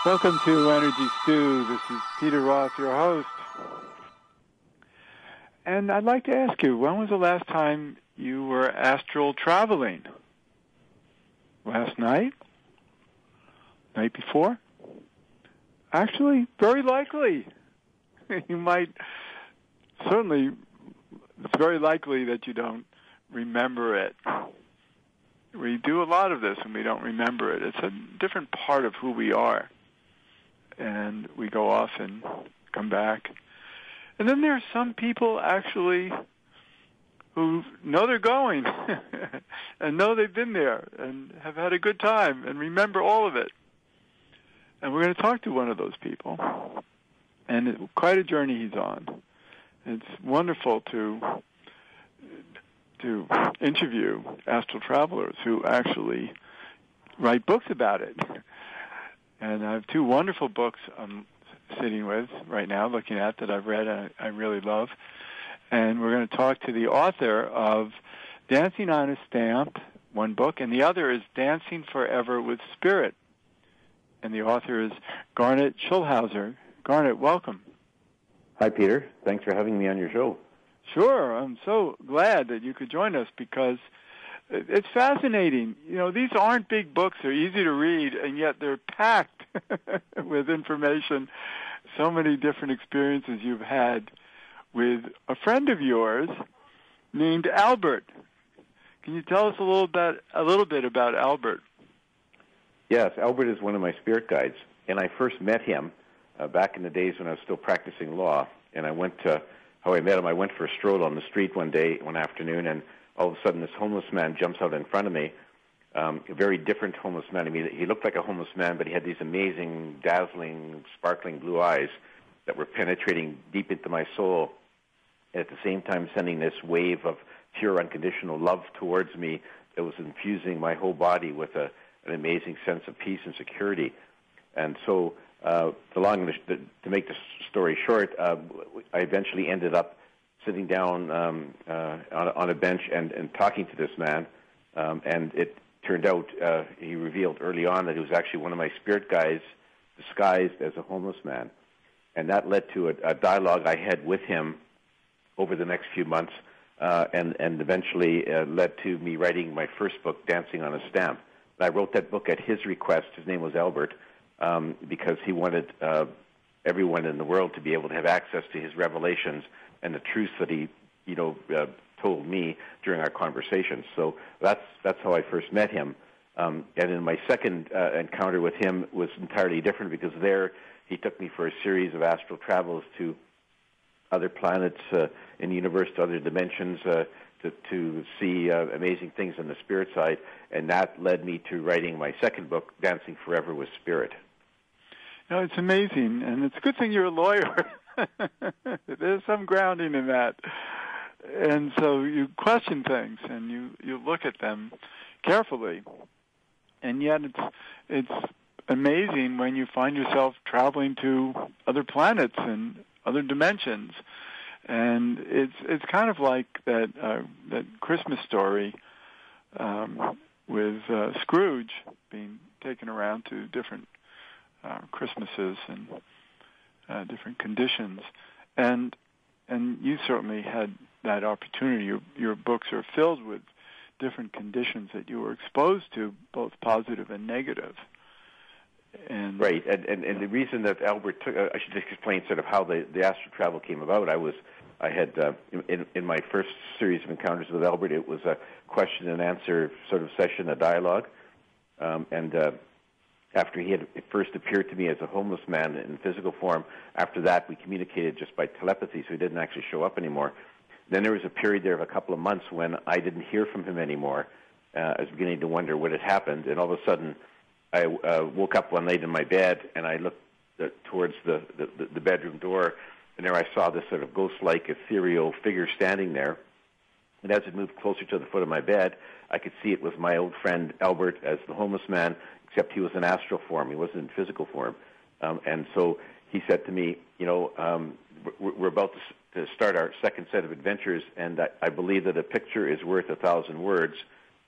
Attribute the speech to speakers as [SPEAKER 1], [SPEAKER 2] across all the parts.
[SPEAKER 1] Welcome to Energy Stew. This is Peter Roth, your host. And I'd like to ask you, when was the last time you were astral traveling? Last night? Night before? Actually, very likely. You might, certainly, it's very likely that you don't remember it. We do a lot of this and we don't remember it. It's a different part of who we are. And we go off and come back. And then there are some people actually who know they're going and know they've been there and have had a good time and remember all of it. And we're going to talk to one of those people. And it's quite a journey he's on. It's wonderful to interview astral travelers who actually write books about it. And I have two wonderful books I'm sitting with right now, looking at, that I've read and I really love. And we're going to talk to the author of Dancing on a Stamp, one book, and the other is Dancing Forever with Spirit. And the author is Garnet Schulhauser. Garnet, welcome.
[SPEAKER 2] Hi, Peter. Thanks for having me on your show.
[SPEAKER 1] Sure. I'm so glad that you could join us because it's fascinating. You know, these aren't big books. They're easy to read, and yet they're packed with information. So many different experiences you've had with a friend of yours named Albert. Can you tell us a little bit about Albert?
[SPEAKER 2] Yes, Albert is one of my spirit guides, and I first met him back in the days when I was still practicing law. And how I met him, I went for a stroll on the street one afternoon, and all of a sudden this homeless man jumps out in front of me, a very different homeless man. I mean, he looked like a homeless man, but he had these amazing, dazzling, sparkling blue eyes that were penetrating deep into my soul, and at the same time sending this wave of pure, unconditional love towards me that was infusing my whole body with an amazing sense of peace and security. And so, to make the story short, I eventually ended up sitting down on a bench and talking to this man, and it turned out he revealed early on that he was actually one of my spirit guides disguised as a homeless man. And that led to a dialogue I had with him over the next few months, and eventually led to me writing my first book, Dancing on a Stamp. And I wrote that book at his request. His name was Albert, because he wanted everyone in the world to be able to have access to his revelations and the truths that he, told me during our conversations. So that's how I first met him. And in my second encounter with him was entirely different, because there he took me for a series of astral travels to other planets in the universe, to other dimensions, to see amazing things on the spirit side. And that led me to writing my second book, Dancing Forever with Spirit.
[SPEAKER 1] No, it's amazing, and it's a good thing you're a lawyer. There's some grounding in that. And so you question things, and you look at them carefully. And yet it's amazing when you find yourself traveling to other planets and other dimensions. And it's kind of like that Christmas story with Scrooge being taken around to different Christmases and different conditions, and you certainly had that opportunity. Your books are filled with different conditions that you were exposed to, both positive and negative. And
[SPEAKER 2] right, and the reason that Albert took, I should just explain sort of how the astral travel came about. I had in my first series of encounters with Albert, it was a question and answer sort of session, a dialogue, and after he had first appeared to me as a homeless man in physical form, after that we communicated just by telepathy, so he didn't actually show up anymore. Then there was a period there of a couple of months when I didn't hear from him anymore. I was beginning to wonder what had happened, and all of a sudden I woke up one night in my bed, and I looked towards the bedroom door, and there I saw this sort of ghost-like, ethereal figure standing there. And as it moved closer to the foot of my bed, I could see it was my old friend Albert as the homeless man, except he was in astral form. He wasn't in physical form. And so he said to me, we're about to start our second set of adventures, and I believe that a picture is worth 1,000 words.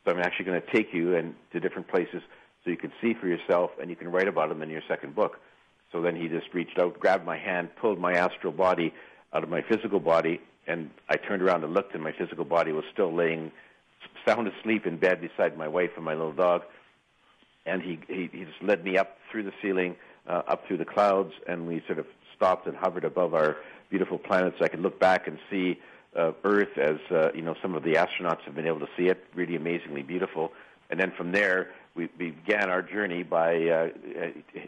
[SPEAKER 2] So I'm actually going to take you to different places so you can see for yourself, and you can write about them in your second book. So then he just reached out, grabbed my hand, pulled my astral body out of my physical body, and I turned around and looked, and my physical body was still laying sound asleep in bed beside my wife and my little dog. And he just led me up through the ceiling, up through the clouds, and we sort of stopped and hovered above our beautiful planet, so I could look back and see Earth as some of the astronauts have been able to see it, really amazingly beautiful. And then from there, we began our journey by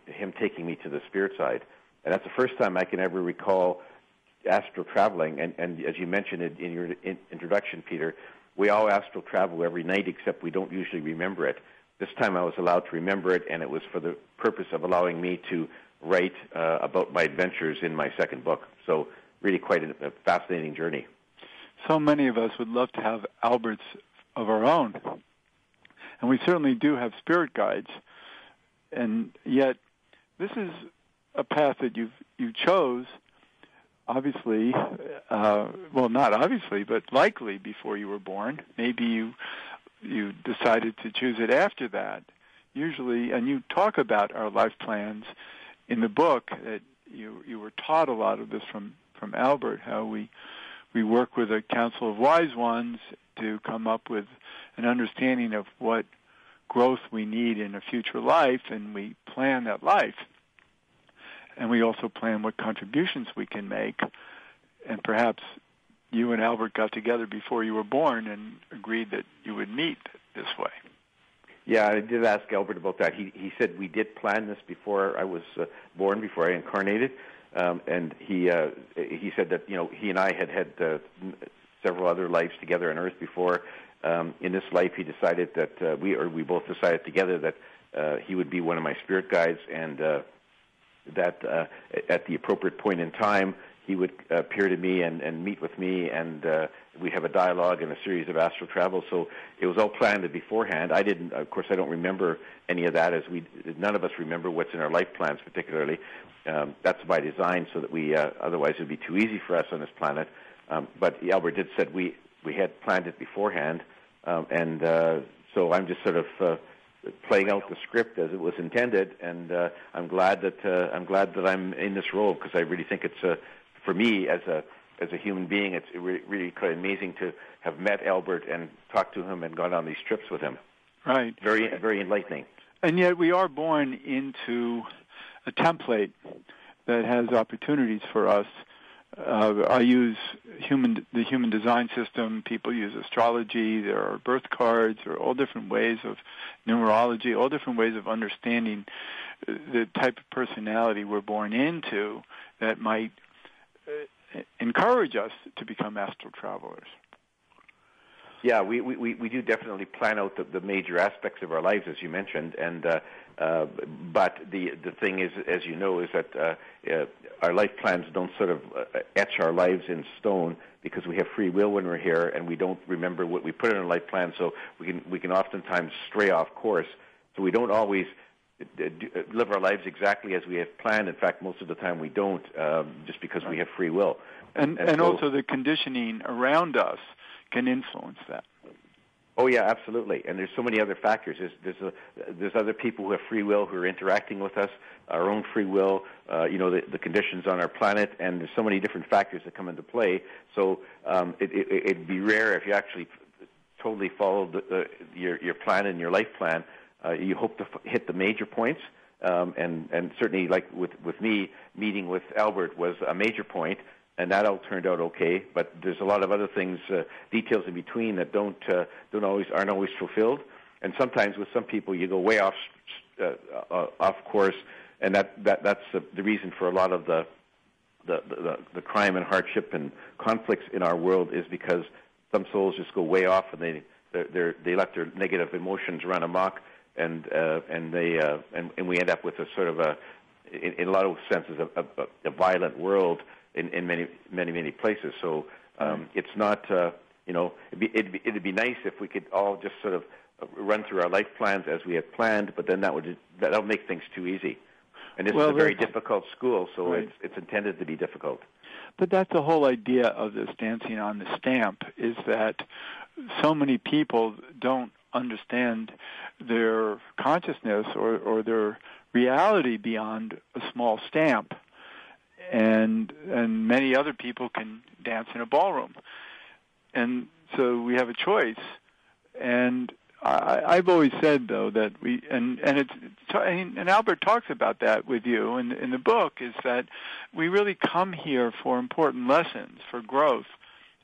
[SPEAKER 2] him taking me to the spirit side. And that's the first time I can ever recall astral traveling. And as you mentioned in your introduction, Peter, we all astral travel every night, except we don't usually remember it. This time I was allowed to remember it, and it was for the purpose of allowing me to write about my adventures in my second book. So really quite a fascinating journey.
[SPEAKER 1] So many of us would love to have Alberts of our own. And we certainly do have spirit guides. And yet this is a path that you chose, obviously, well, not obviously, but likely before you were born. Maybe you decided to choose it after that. Usually, and you talk about our life plans in the book, that you were taught a lot of this from Albert, how we work with a council of wise ones to come up with an understanding of what growth we need in a future life, and we plan that life. And we also plan what contributions we can make. And perhaps you and Albert got together before you were born and agreed that you would meet this way.
[SPEAKER 2] Yeah, I did ask Albert about that. He said we did plan this before I was born, before I incarnated, and he said that he and I had several other lives together on Earth before. In this life, he decided that we both decided together that he would be one of my spirit guides, and that at the appropriate point in time, he would appear to me and meet with me, and we'd have a dialogue and a series of astral travels. So it was all planned beforehand. Of course, I don't remember any of that, as none of us remember what's in our life plans particularly. That's by design, so that we otherwise it would be too easy for us on this planet. But Albert did said we had planned it beforehand, and so I'm just sort of playing out the script as it was intended, and I'm glad that I'm in this role, because I really think it's for me as a human being, it's really quite amazing to have met Albert and talked to him and gone on these trips with him.
[SPEAKER 1] Right.
[SPEAKER 2] Very, very enlightening. And
[SPEAKER 1] yet we are born into a template that has opportunities for us. I use the human design system. People use astrology. There are birth cards. There are all different ways of numerology, all different ways of understanding the type of personality we're born into that might encourage us to become astral travelers.
[SPEAKER 2] Yeah, we do definitely plan out the major aspects of our lives, as you mentioned, and but the thing is, as you know, is that our life plans don't sort of etch our lives in stone, because we have free will when we're here, and we don't remember what we put in our life plan, so we can oftentimes stray off course. So we don't always live our lives exactly as we have planned. In fact, most of the time we don't, just because we have free will.
[SPEAKER 1] And so, also the conditioning around us can influence that.
[SPEAKER 2] Oh yeah, absolutely. And there's so many other factors. There's other people who have free will who are interacting with us, our own free will, the conditions on our planet, and there's so many different factors that come into play. So it'd be rare if you actually totally followed your plan and your life plan. You hope to hit the major points, and certainly, like with me, meeting with Albert was a major point, and that all turned out okay. But there's a lot of other things, details in between that aren't always fulfilled. And sometimes with some people, you go way off course, and that's the reason for a lot of the crime and hardship and conflicts in our world, is because some souls just go way off, and they let their negative emotions run amok. And we end up with a sort of in a lot of senses, a violent world in many places. So it's not, it'd be nice if we could all just sort of run through our life plans as we had planned, but then that'll make things too easy. And this is a very difficult school, so right. It's intended to be difficult.
[SPEAKER 1] But that's the whole idea of this dancing on the stamp, is that so many people don't understand their consciousness or their reality beyond a small stamp. And many other people can dance in a ballroom. And so we have a choice. And I've always said, though, that and Albert talks about that with you in the book, is that we really come here for important lessons, for growth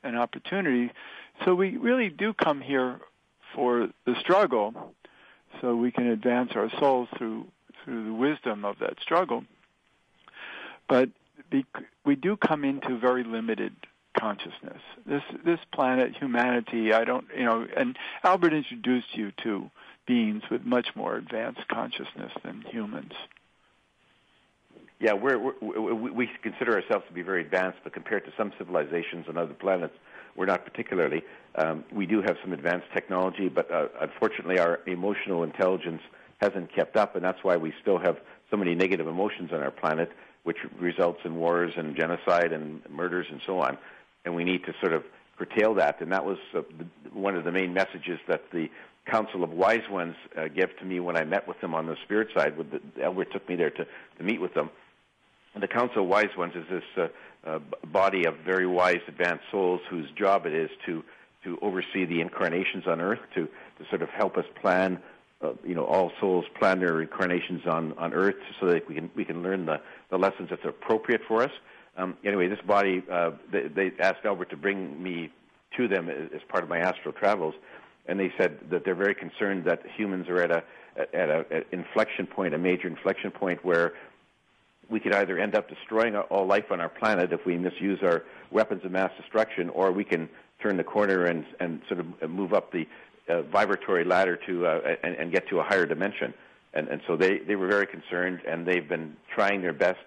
[SPEAKER 1] and opportunity. So we really do come here for the struggle, so we can advance our souls through the wisdom of that struggle. But we do come into very limited consciousness. This planet, humanity, and Albert introduced you to beings with much more advanced consciousness than humans.
[SPEAKER 2] Yeah, we consider ourselves to be very advanced, but compared to some civilizations on other planets, we're not particularly. We do have some advanced technology, but unfortunately our emotional intelligence hasn't kept up, and that's why we still have so many negative emotions on our planet, which results in wars and genocide and murders and so on. And we need to sort of curtail that. And that was one of the main messages that the Council of Wise Ones gave to me when I met with them on the spirit side. Albert took me there to meet with them. And the Council of Wise Ones is this body of very wise, advanced souls whose job it is to oversee the incarnations on Earth, to sort of help us plan. All souls plan their incarnations on Earth so that we can learn the lessons that's appropriate for us. Anyway, this body, they asked Albert to bring me to them as part of my astral travels, and they said that they're very concerned that humans are at an inflection point, a major inflection point, where we could either end up destroying all life on our planet if we misuse our weapons of mass destruction, or we can turn the corner and sort of move up the vibratory ladder to and get to a higher dimension. And so they were very concerned, and they've been trying their best,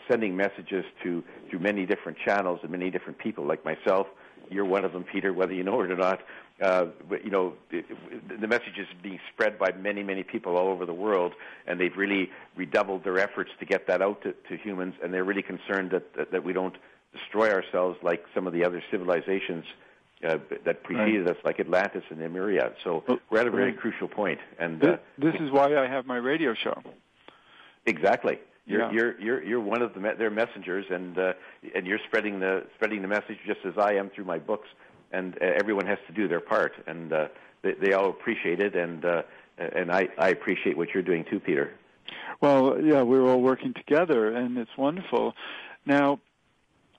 [SPEAKER 2] sending messages through many different channels and many different people, like myself. You're one of them, Peter, whether you know it or not. But the message is being spread by many, many people all over the world, and they've really redoubled their efforts to get that out to humans, and they're really concerned that we don't destroy ourselves like some of the other civilizations that preceded us, like Atlantis and Lemuria. So we're at a very crucial point. And
[SPEAKER 1] this is why I have my radio show.
[SPEAKER 2] Exactly. You're one of their messengers, and you're spreading the message just as I am through my books, and everyone has to do their part, and they all appreciate it, and I appreciate what you're doing too, Peter.
[SPEAKER 1] Well, yeah, we're all working together, and it's wonderful. Now,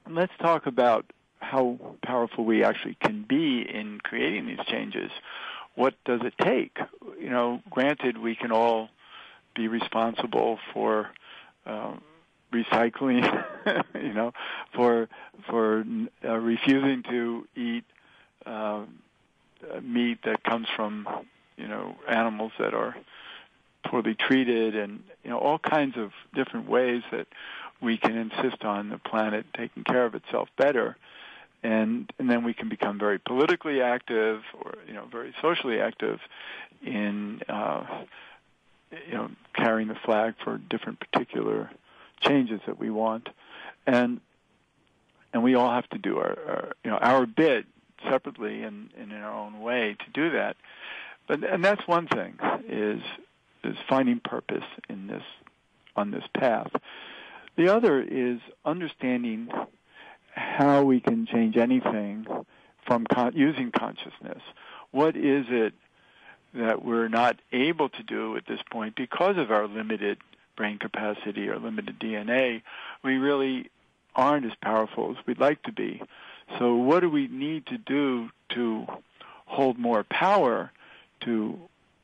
[SPEAKER 1] let's talk about how powerful we actually can be in creating these changes. What does it take? Granted, we can all be responsible for recycling, for refusing to eat meat that comes from, animals that are poorly treated, and all kinds of different ways that we can insist on the planet taking care of itself better, and then we can become very politically active, or very socially active in carrying the flag for different particular changes that we want, and we all have to do our bit separately and in our own way to do that. And that's one thing, is finding purpose on this path. The other is understanding how we can change anything from using consciousness. What is it that we're not able to do at this point because of our limited brain capacity or limited DNA? We really aren't as powerful as we'd like to be. So what do we need to do to hold more power to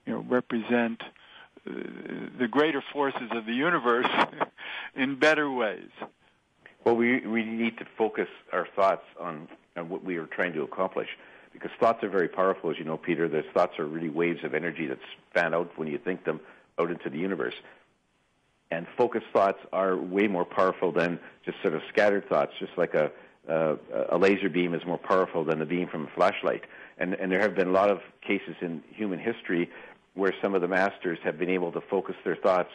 [SPEAKER 1] represent the greater forces of the universe in better ways?
[SPEAKER 2] Well, we need to focus our thoughts on what we are trying to accomplish, because thoughts are very powerful, as you know, Peter. Those thoughts are really waves of energy that span out when you think them out into the universe. And focused thoughts are way more powerful than just sort of scattered thoughts, just like a laser beam is more powerful than the beam from a flashlight. And there have been a lot of cases in human history where some of the masters have been able to focus their thoughts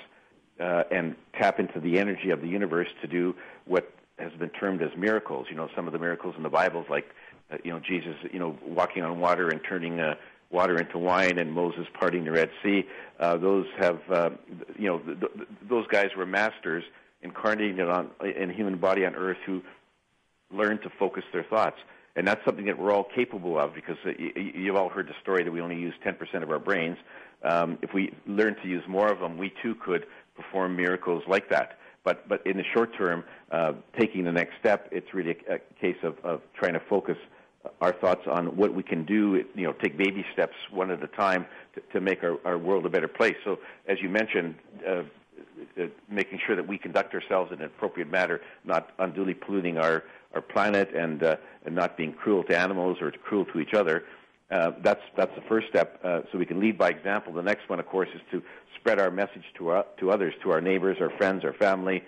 [SPEAKER 2] and tap into the energy of the universe to do what has been termed as miracles. Some of the miracles in the Bible, like Jesus, walking on water and turning water into wine and Moses parting the Red Sea. Those have, those guys were masters incarnated in a human body on earth who learned to focus their thoughts. And that's something that we're all capable of, because you've all heard the story that we only use 10% of our brains. If we learn to use more of them, we too could perform miracles like that. But in the short term, taking the next step, it's really a case of trying to focus our thoughts on what we can do, take baby steps one at a time to make our world a better place. So as you mentioned, making sure that we conduct ourselves in an appropriate manner, not unduly polluting our planet and not being cruel to animals or cruel to each other. That's the first step, so we can lead by example. The next one, of course, is to spread our message to others, to our neighbors, our friends, our family,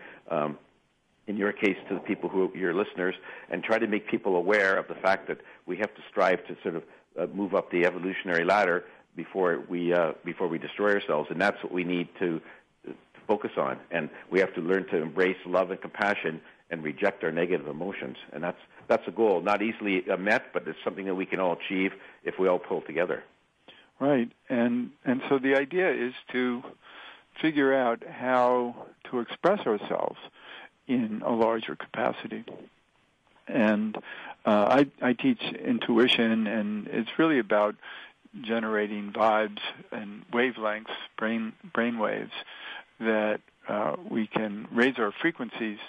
[SPEAKER 2] in your case, to the people who are your listeners, and try to make people aware of the fact that we have to strive to sort of move up the evolutionary ladder before we destroy ourselves, and that's what we need to focus on. And we have to learn to embrace love and compassion and reject our negative emotions, and that's a goal, not easily met, but it's something that we can all achieve if we all pull together.
[SPEAKER 1] Right, and so the idea is to figure out how to express ourselves in a larger capacity. And I teach intuition, and it's really about generating vibes and wavelengths, brain waves, that we can raise our frequencies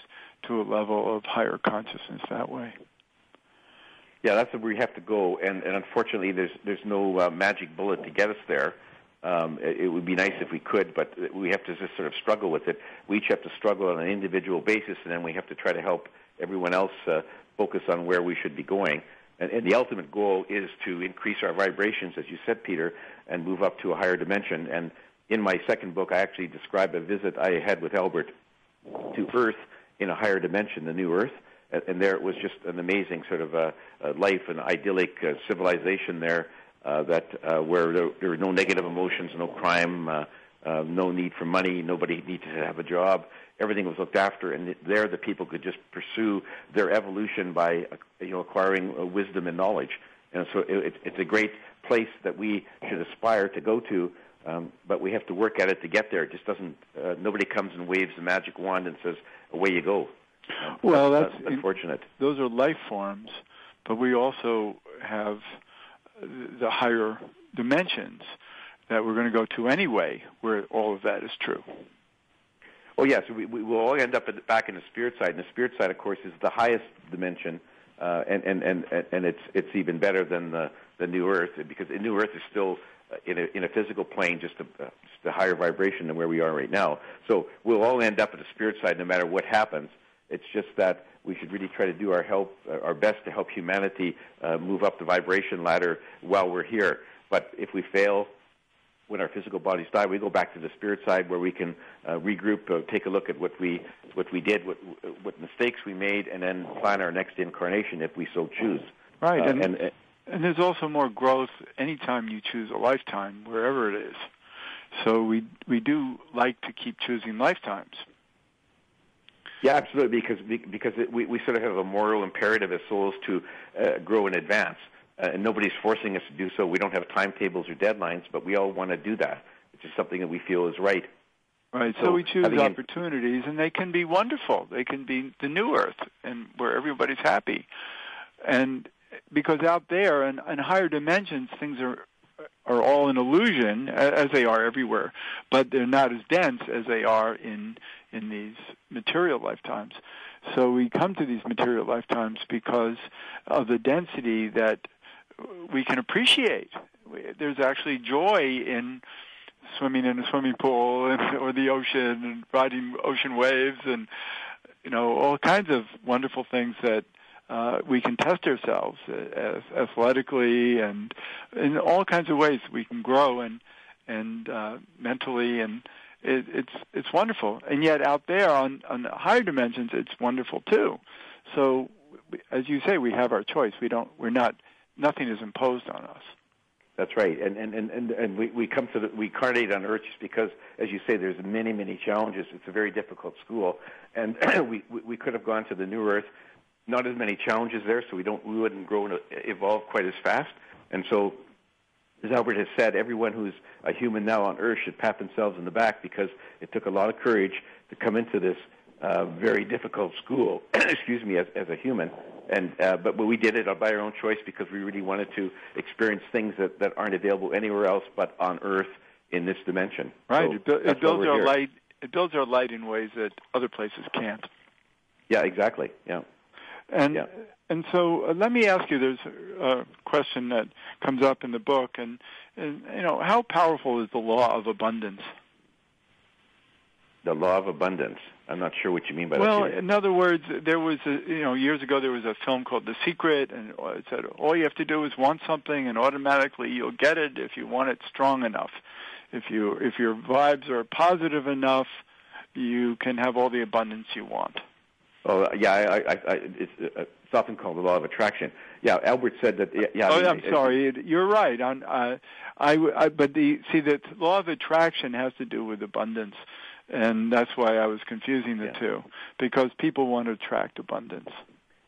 [SPEAKER 1] to a level of higher consciousness that way.
[SPEAKER 2] Yeah, that's where we have to go, and unfortunately, there's no magic bullet to get us there. It would be nice if we could, but we have to just sort of struggle with it. We each have to struggle on an individual basis, and then we have to try to help everyone else focus on where we should be going. And the ultimate goal is to increase our vibrations, as you said, Peter, and move up to a higher dimension. And in my second book, I actually describe a visit I had with Albert to Earth in a higher dimension, the new Earth. And there it was just an amazing sort of life, an idyllic civilization there, where there were no negative emotions, no crime, no need for money, nobody needed to have a job. Everything was looked after, and there the people could just pursue their evolution by acquiring wisdom and knowledge. And so it's a great place that we should aspire to go to, but we have to work at it to get there. It just doesn't. Nobody comes and waves a magic wand and says, "Away you go."
[SPEAKER 1] Well, that's
[SPEAKER 2] unfortunate.
[SPEAKER 1] Those are life forms, but we also have the higher dimensions that we're going to go to anyway, where all of that is true.
[SPEAKER 2] Oh, yes, we will all end up back in the spirit side, and the spirit side, of course, is the highest dimension, and it's even better than the new Earth, because the new Earth is still in a physical plane, just a higher vibration than where we are right now. So we'll all end up at the spirit side, no matter what happens. It's just that we should really try to do our best to help humanity move up the vibration ladder while we're here. But if we fail, when our physical bodies die, we go back to the spirit side, where we can regroup, take a look at what we did, what mistakes we made, and then plan our next incarnation if we so choose.
[SPEAKER 1] Right, and there's also more growth anytime you choose a lifetime, wherever it is. So we do like to keep choosing lifetimes.
[SPEAKER 2] Yeah, absolutely, because we sort of have a moral imperative as souls to grow and advance. And nobody's forcing us to do so. We don't have timetables or deadlines, but we all want to do that. It's just something that we feel is right.
[SPEAKER 1] Right, so we choose opportunities, and they can be wonderful. They can be the new Earth, and where everybody's happy. And because out there in higher dimensions, things are all an illusion, as they are everywhere, but they're not as dense as they are in these material lifetimes. So we come to these material lifetimes because of the density that we can appreciate. There's actually joy in swimming in a swimming pool or the ocean and riding ocean waves, and all kinds of wonderful things that we can test ourselves as athletically, and in all kinds of ways we can grow and mentally, and it's wonderful. And yet out there on the higher dimensions, it's wonderful too. So as you say, we have our choice. Nothing is imposed on us.
[SPEAKER 2] That's right, and we come to we incarnate on Earth just because, as you say, there's many challenges. It's a very difficult school, and we could have gone to the new Earth. Not as many challenges there, so we wouldn't grow and evolve quite as fast. And so as Albert has said, everyone who's a human now on Earth should pat themselves in the back because it took a lot of courage to come into this very difficult school, excuse me, as a human. And but we did it by our own choice because we really wanted to experience things that aren't available anywhere else but on Earth in this dimension.
[SPEAKER 1] Right.
[SPEAKER 2] So
[SPEAKER 1] it builds our light. It builds our light in ways that other places can't.
[SPEAKER 2] Yeah, exactly. Yeah.
[SPEAKER 1] And so let me ask you. There's a question that comes up in the book, and how powerful is the law of abundance?
[SPEAKER 2] The law of abundance. I'm not sure what you mean by that.
[SPEAKER 1] Well, in other words, there was years ago there was a film called The Secret, and it said all you have to do is want something, and automatically you'll get it if you want it strong enough. If your vibes are positive enough, you can have all the abundance you want.
[SPEAKER 2] Oh yeah, it's often called the law of attraction. Yeah, Albert said that. Yeah.
[SPEAKER 1] I'm sorry. You're right. But the law of attraction has to do with abundance. And that's why I was confusing the two, because people want to attract abundance.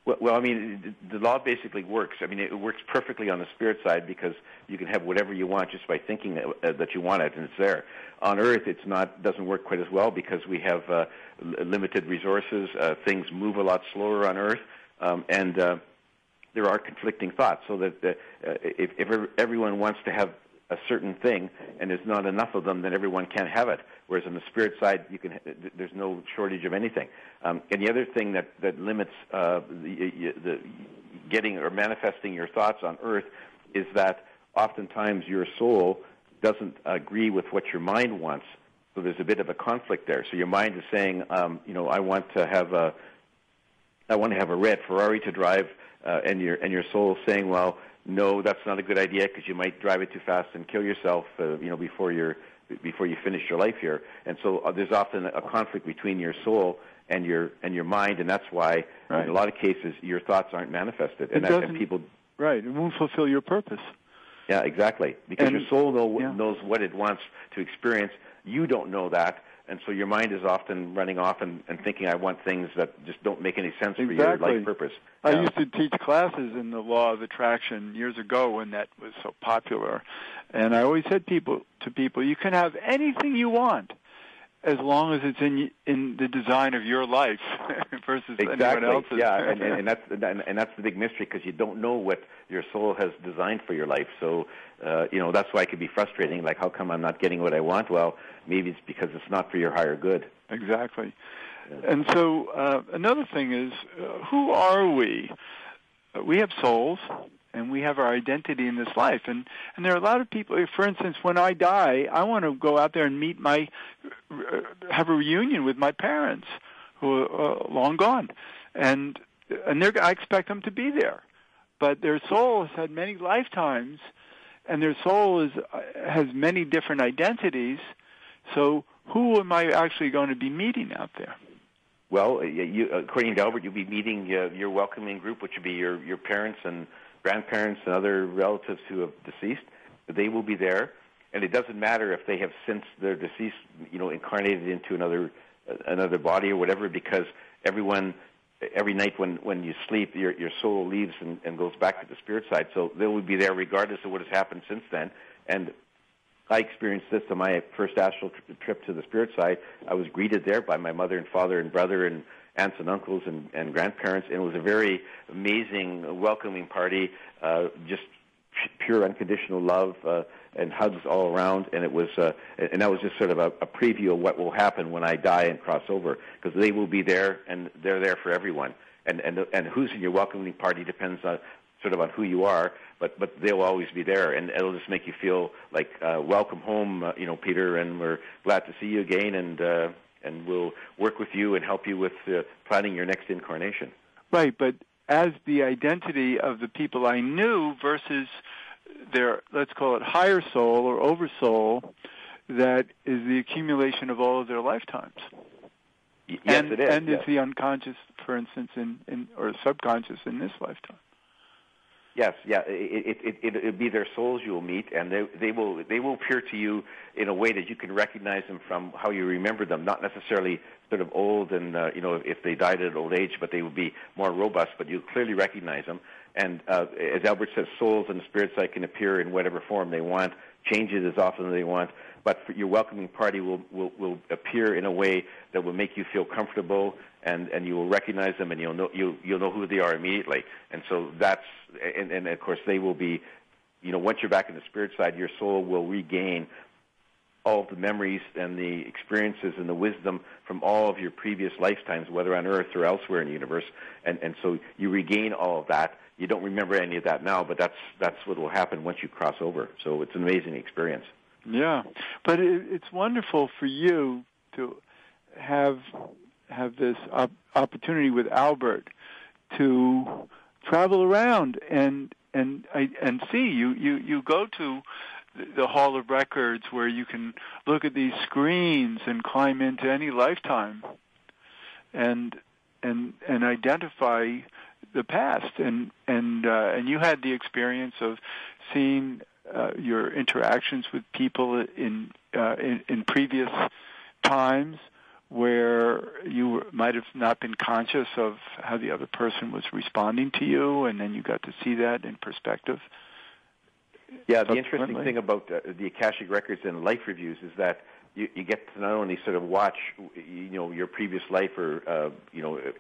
[SPEAKER 2] Well, I mean, the law basically works. I mean, it works perfectly on the spirit side because you can have whatever you want just by thinking that you want it, and it's there. On Earth, doesn't work quite as well because we have limited resources. Things move a lot slower on Earth, and there are conflicting thoughts. So that if everyone wants to have a certain thing and there's not enough of them, then everyone can't have it. Whereas on the spirit side, there's no shortage of anything. And the other thing that limits the getting or manifesting your thoughts on Earth is that oftentimes your soul doesn't agree with what your mind wants. So there's a bit of a conflict there. So your mind is saying, I want to have a red Ferrari to drive, and your soul is saying, well, no, that's not a good idea because you might drive it too fast and kill yourself, before you finish your life here. And so there's often a conflict between your soul and your mind, and that's why in a lot of cases your thoughts aren't manifested. And people
[SPEAKER 1] it won't fulfill your purpose.
[SPEAKER 2] Yeah, exactly. Because your soul knows what it wants to experience. You don't know that. And so your mind is often running off and thinking, I want things that just don't make any sense for your life purpose.
[SPEAKER 1] I used to teach classes in the law of attraction years ago when that was so popular. And I always said to people, you can have anything you want as long as it's in the design of your life versus anyone else's.
[SPEAKER 2] Yeah, and that's the big mystery because you don't know what your soul has designed for your life. So, that's why it can be frustrating. Like, how come I'm not getting what I want? Well, maybe it's because it's not for your higher good.
[SPEAKER 1] Exactly. Yeah. And so another thing is, who are we? We have souls, and we have our identity in this life. And there are a lot of people, for instance, when I die, I want to go out there and have a reunion with my parents who are long gone. And I expect them to be there. But their soul has had many lifetimes, and their soul has many different identities. So who am I actually going to be meeting out there?
[SPEAKER 2] Well, according to Albert, you'll be meeting your welcoming group, which would be your parents and grandparents and other relatives who have deceased. They will be there, and it doesn't matter if they have since their deceased, incarnated into another body or whatever, because every night when you sleep, your soul leaves and goes back to the spirit side. So they will be there regardless of what has happened since then. And I experienced this on my first astral trip to the spirit side. I was greeted there by my mother and father and brother and aunts and uncles and grandparents, and it was a very amazing welcoming party, just pure unconditional love and hugs all around. And it was, and that was just sort of a preview of what will happen when I die and cross over, because they will be there, and they're there for everyone. And who's in your welcoming party depends on sort of on who you are, but they'll always be there, and it'll just make you feel like welcome home, Peter, and we're glad to see you again, and we'll work with you and help you with planning your next incarnation.
[SPEAKER 1] Right, but as the identity of the people I knew versus their, let's call it higher soul or oversoul, that is the accumulation of all of their lifetimes.
[SPEAKER 2] Yes,
[SPEAKER 1] and,
[SPEAKER 2] it is.
[SPEAKER 1] And is the unconscious, for instance, or subconscious in this lifetime.
[SPEAKER 2] Yes, yeah. It'll be their souls you will meet, and they will appear to you in a way that you can recognize them from how you remember them. Not necessarily sort of old and if they died at old age, but they will be more robust. But you clearly recognize them. And as Albert says, souls and spirits that can appear in whatever form they want, change it as often as they want. But your welcoming party will appear in a way that will make you feel comfortable, and you will recognize them, and you'll know who they are immediately. And so that's and of course they will be, once you're back in the spirit side, your soul will regain all of the memories and the experiences and the wisdom from all of your previous lifetimes, whether on Earth or elsewhere in the universe. And so you regain all of that. You don't remember any of that now, but that's what will happen once you cross over. So it's an amazing experience.
[SPEAKER 1] Yeah, but it's wonderful for you to have this opportunity with Albert to travel around and see. You go to the Hall of Records where you can look at these screens and climb into any lifetime and identify the past, and you had the experience of seeing your interactions with people in previous times where you might have not been conscious of how the other person was responding to you, and then you got to see that in perspective.
[SPEAKER 2] Yeah, the interesting thing about the Akashic Records and life reviews is that you get to not only sort of watch, your previous life or,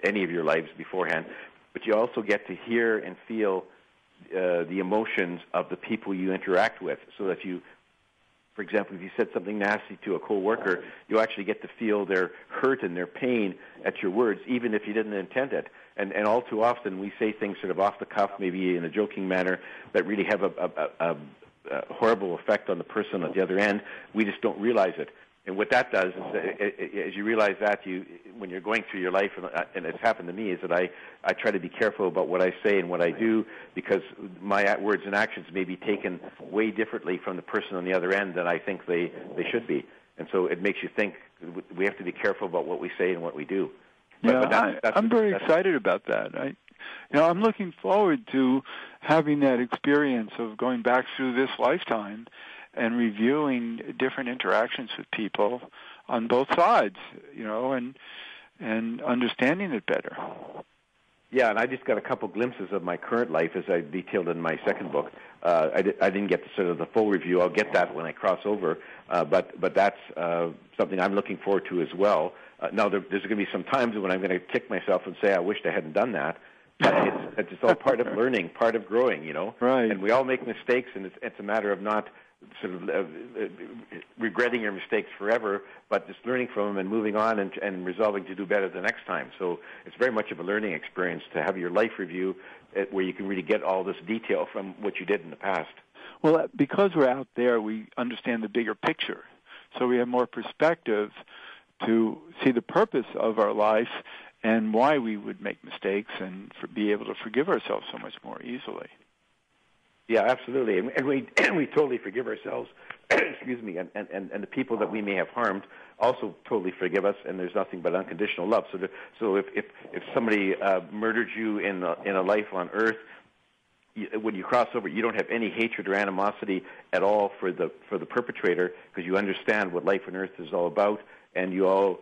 [SPEAKER 2] any of your lives beforehand, but you also get to hear and feel the emotions of the people you interact with, so that you, for example, if you said something nasty to a coworker, you actually get to feel their hurt and their pain at your words, even if you didn't intend it. And all too often we say things sort of off the cuff, maybe in a joking manner, that really have a horrible effect on the person at the other end. We just don't realize it. And what that does is, as you realize that, when you're going through your life, and it's happened to me, is that I try to be careful about what I say and what I do, because my words and actions may be taken way differently from the person on the other end than I think they should be. And so it makes you think we have to be careful about what we say and what we do.
[SPEAKER 1] I'm very excited about that. I'm looking forward to having that experience of going back through this lifetime and reviewing different interactions with people on both sides, and understanding it better.
[SPEAKER 2] Yeah, and I just got a couple glimpses of my current life, as I detailed in my second book. I didn't get sort of the full review. I'll get that when I cross over, but that's something I'm looking forward to as well. Now, there's going to be some times when I'm going to kick myself and say, I wished I hadn't done that. But it's all part of learning, part of growing,
[SPEAKER 1] Right.
[SPEAKER 2] And we all make mistakes, and it's a matter of not sort of regretting your mistakes forever, but just learning from them and moving on and resolving to do better the next time. So it's very much of a learning experience to have your life review where you can really get all this detail from what you did in the past.
[SPEAKER 1] Well, because we're out there, we understand the bigger picture. So we have more perspective to see the purpose of our life and why we would make mistakes and be able to forgive ourselves so much more easily.
[SPEAKER 2] Yeah, absolutely, and we totally forgive ourselves. Excuse me, and the people that we may have harmed also totally forgive us, and there's nothing but unconditional love. So if somebody murdered you in a life on Earth, when you cross over, you don't have any hatred or animosity at all for the perpetrator, because you understand what life on Earth is all about, and you all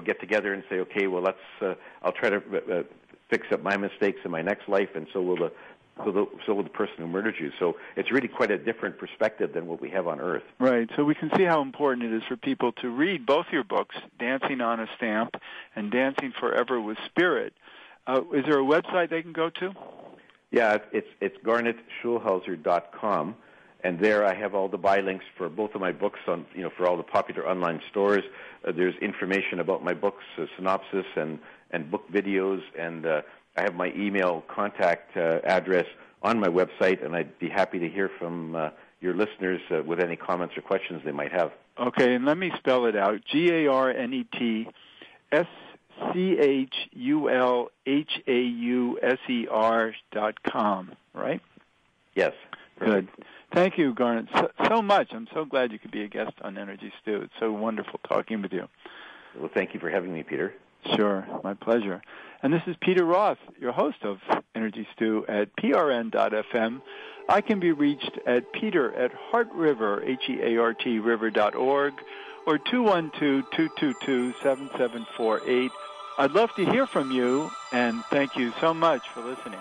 [SPEAKER 2] get together and say, okay, well, I'll try to fix up my mistakes in my next life, and so will the person who murdered you. So it's really quite a different perspective than what we have on Earth.
[SPEAKER 1] Right. So we can see how important it is for people to read both your books, Dancing on a Stamp and Dancing Forever with Spirit. Is there a website they can go to?
[SPEAKER 2] Yeah, it's GarnetSchulhauser.com, and there I have all the buy links for both of my books on for all the popular online stores. There's information about my books, synopsis and book videos, and I have my email contact address on my website, and I'd be happy to hear from your listeners with any comments or questions they might have.
[SPEAKER 1] Okay, and let me spell it out. GarnetSchulhauser.com, right?
[SPEAKER 2] Yes.
[SPEAKER 1] Perfect. Good. Thank you, Garnet, so much. I'm so glad you could be a guest on Energy Stew. It's so wonderful talking with you.
[SPEAKER 2] Well, thank you for having me, Peter.
[SPEAKER 1] Sure, my pleasure. And this is Peter Roth, your host of Energy Stew at prn.fm. I can be reached at peter@heartriver, Heart river.org, or 212-222-7748. I'd love to hear from you, and thank you so much for listening.